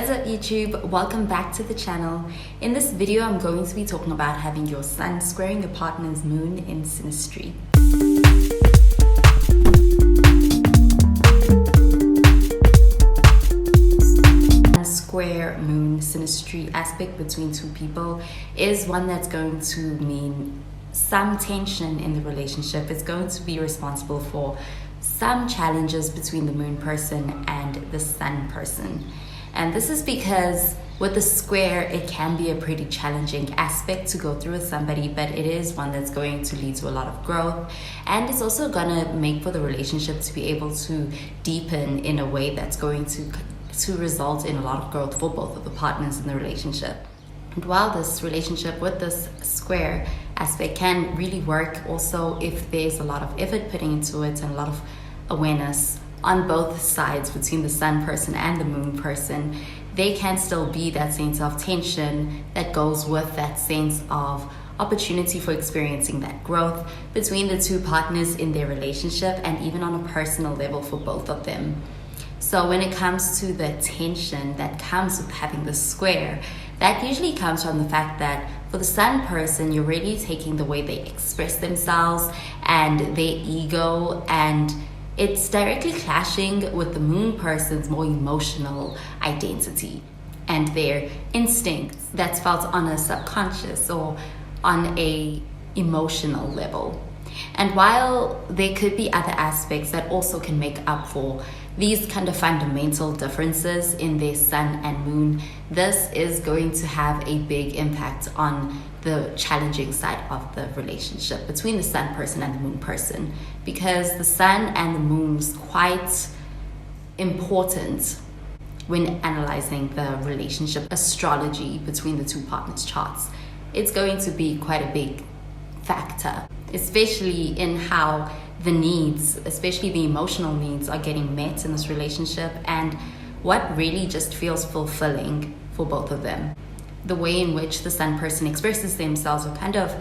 What's up YouTube? Welcome back to the channel. In this video I'm going to be talking about having your sun squaring your partner's moon in synastry. Square moon synastry aspect between two people is one that's going to mean some tension in the relationship. It's going to be responsible for some challenges between the moon person and the sun person. And this is because with the square, it can be a pretty challenging aspect to go through with somebody, but it is one that's going to lead to a lot of growth. And it's also gonna make for the relationship to be able to deepen in a way that's going to result in a lot of growth for both of the partners in the relationship. And while this relationship with this square aspect can really work also if there's a lot of effort putting into it and a lot of awareness on both sides between the sun person and the moon person, they can still be that sense of tension that goes with that sense of opportunity for experiencing that growth between the two partners in their relationship and even on a personal level for both of them. So when it comes to the tension that comes with having the square, that usually comes from the fact that for the sun person, you're really taking the way they express themselves and their ego, and it's directly clashing with the moon person's more emotional identity and their instincts that's felt on a subconscious or on a emotional level. And while there could be other aspects that also can make up for these kind of fundamental differences in their sun and moon, this is going to have a big impact on the challenging side of the relationship between the sun person and the moon person, because the sun and the moon is quite important when analyzing the relationship astrology between the two partners' charts. It's going to be quite a big factor, especially in how the needs, especially the emotional needs, are getting met in this relationship and what really just feels fulfilling for both of them. The way in which the sun person expresses themselves or kind of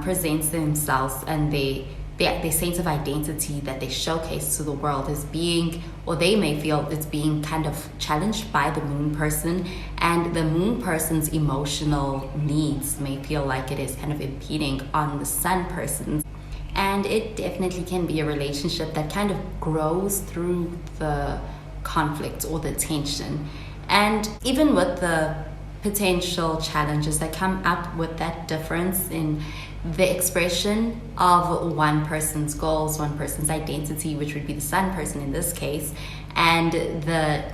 presents themselves and their sense of identity that they showcase to the world is being, or they may feel it's being kind of challenged by the moon person, and the moon person's emotional needs may feel like it is kind of impeding on the sun person's. And it definitely can be a relationship that kind of grows through the conflict or the tension. And even with the potential challenges that come up with that difference in the expression of one person's goals, one person's identity, which would be the sun person in this case, and the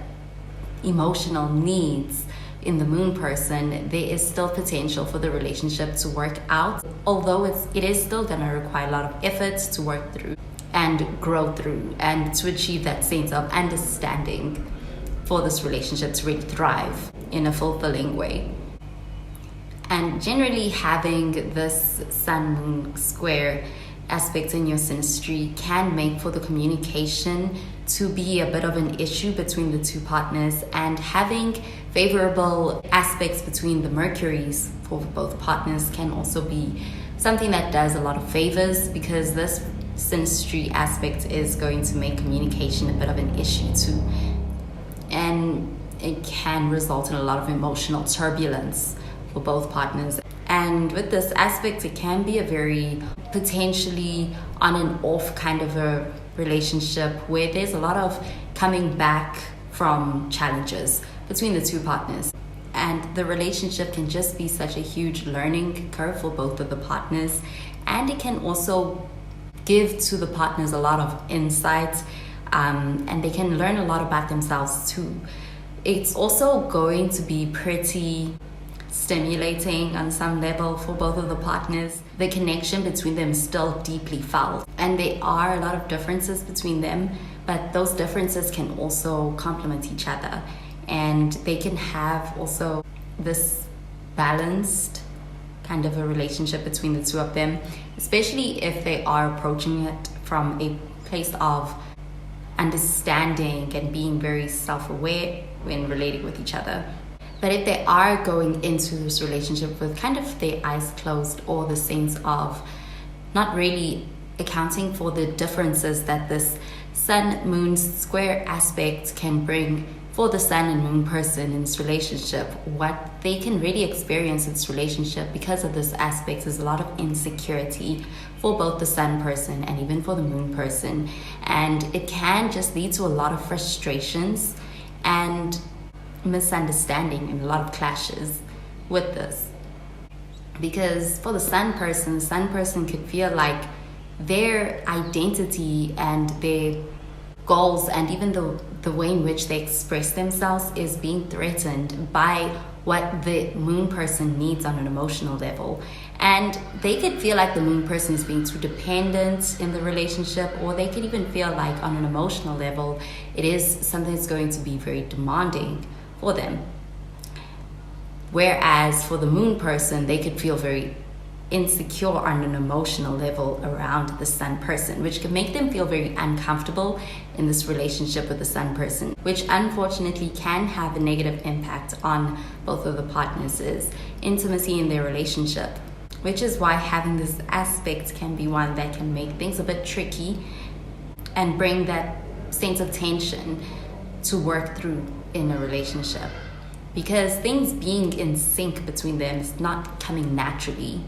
emotional needs in the moon person, there is still potential for the relationship to work out, although it is still going to require a lot of effort to work through and grow through and to achieve that sense of understanding for this relationship to really thrive in a fulfilling way. And generally, having this sun-moon square aspect in your synastry can make for the communication to be a bit of an issue between the two partners, and having favorable aspects between the Mercuries for both partners can also be something that does a lot of favors, because this synastry aspect is going to make communication a bit of an issue too, and it can result in a lot of emotional turbulence for both partners. And with this aspect, it can be a very potentially on and off kind of a relationship where there's a lot of coming back from challenges between the two partners. And the relationship can just be such a huge learning curve for both of the partners. And it can also give to the partners a lot of insight, and they can learn a lot about themselves too. It's also going to be pretty stimulating on some level for both of the partners. The connection between them is still deeply felt, and there are a lot of differences between them, but those differences can also complement each other, and they can have also this balanced kind of a relationship between the two of them, especially if they are approaching it from a place of understanding and being very self-aware when relating with each other. But if they are going into this relationship with kind of their eyes closed, or the sense of not really accounting for the differences that this sun-moon square aspect can bring for the sun and moon person in this relationship, what they can really experience in this relationship because of this aspect is a lot of insecurity for both the sun person and even for the moon person. And it can just lead to a lot of frustrations and misunderstanding and a lot of clashes with this. Because for the sun person could feel like their identity and their goals and even the way in which they express themselves is being threatened by what the moon person needs on an emotional level. And they could feel like the moon person is being too dependent in the relationship, or they could even feel like on an emotional level it is something that's going to be very demanding for them. Whereas for the moon person, they could feel very insecure on an emotional level around the sun person, which can make them feel very uncomfortable in this relationship with the sun person, which unfortunately can have a negative impact on both of the partners' intimacy in their relationship, which is why having this aspect can be one that can make things a bit tricky and bring that sense of tension to work through in a relationship, because things being in sync between them is not coming naturally.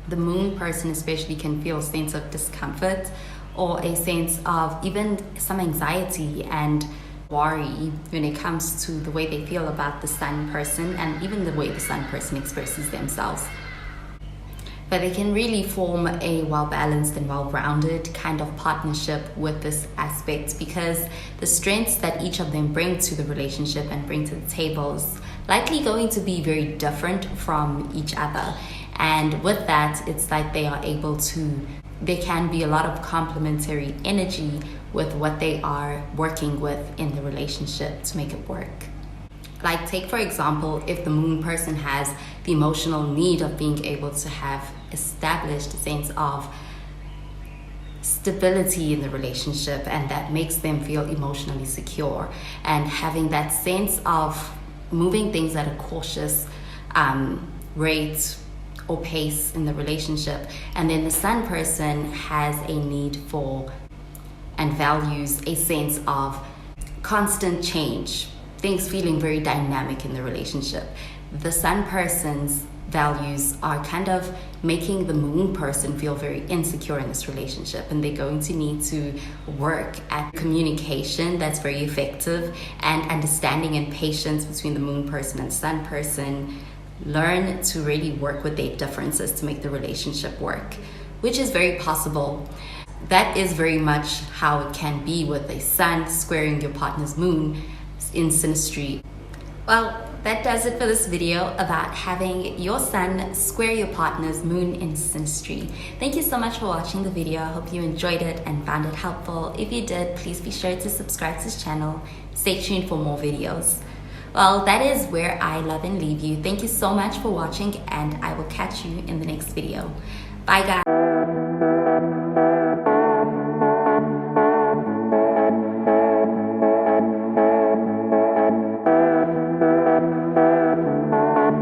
The moon person especially can feel a sense of discomfort or a sense of even some anxiety and worry when it comes to the way they feel about the sun person and even the way the sun person expresses themselves. But they can really form a well-balanced and well-rounded kind of partnership with this aspect, because the strengths that each of them bring to the relationship and bring to the table is likely going to be very different from each other. And with that, it's like there can be a lot of complementary energy with what they are working with in the relationship to make it work. Like, take for example, if the moon person has the emotional need of being able to have established a sense of stability in the relationship, and that makes them feel emotionally secure, and having that sense of moving things at a cautious rate or pace in the relationship. And then the sun person has a need for and values a sense of constant change, things feeling very dynamic in the relationship. The sun person's values are kind of making the moon person feel very insecure in this relationship, and they're going to need to work at communication that's very effective and understanding and patience between the moon person and sun person. Learn to really work with their differences to make the relationship work, which is very possible. That is very much how it can be with a sun squaring your partner's moon in synastry. Well, that does it for this video about having your sun square your partner's moon in synastry. Thank you so much for watching the video. I hope you enjoyed it and found it helpful. If you did, please be sure to subscribe to this channel. Stay tuned for more videos. Well, that is where I love and leave you. Thank you so much for watching, and I will catch you in the next video. Bye, guys.